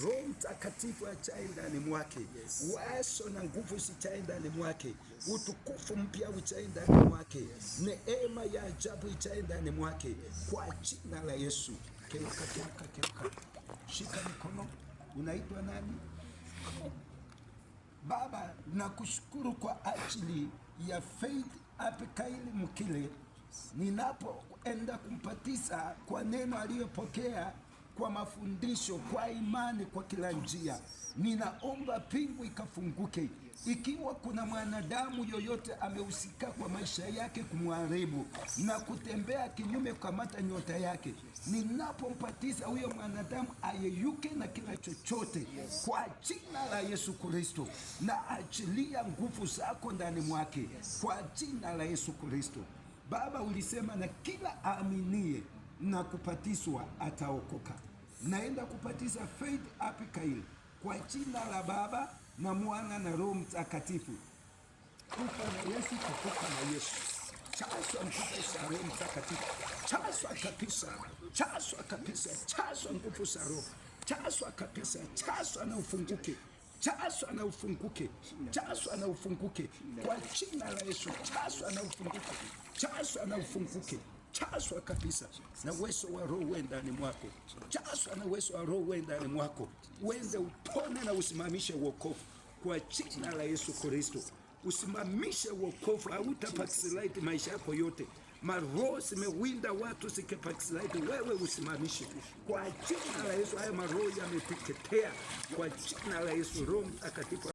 Roho Mtakatifu achae ndani mwake, uwezo na nguvu zichae ndani mwake, utukufu mpya uchae ndani mwake, neema ya ajabu ichae ndani mwake, kwa jina la Yesu. Keuka. Shika mikono. Unaitwa nani? Baba, nakushukuru kwa ajili ya Faith Abigail Mukile, ninapoenda kumpatiza kwa neno aliyopokea, kwa mafundisho, kwa imani, kwa kila njia. Ninaomba pingu ikafunguke. Ikiwa kuna mwanadamu yoyote amehusika kwa maisha yake kumharibu na kutembea kinyume, kukamata nyota yake, ninapompatiza huyo mwanadamu ayeyuke na kila chochote kwa jina la Yesu Kristo, na achilia nguvu zako ndani mwake kwa jina la Yesu Kristo. Baba, ulisema na kila aaminie na kupatizwa ataokoka. Naenda kupatiza Faith Abigail kwa jina la Baba na Mwana na Roho Mtakatifu. Kufa na Yesu, kufa na Yesu. Chaswa nguvu za Roho Mtakatifu. Chaswa kabisa. Chaswa nguvu za Roho. Chaswa kabisa. Chaswa na ufunguke. Chaswa na ufunguke. Kwa jina la Yesu. Chaswa na ufunguke. Chaswa kabisa na uwezo wa Roho uwe ndani mwako. Chaswa na uwezo wa Roho uwe ndani mwako. Uende upone na usimamishe wokovu kwa jina la Yesu Kristo. Usimamishe wokovu, hautabackslide maisha yako yote. Maroho zimewinda watu zikibackslide, wewe usimamishe kwa jina la Yesu. Haya maroho yameteketea kwa jina la Yesu. Roho Mtakatifu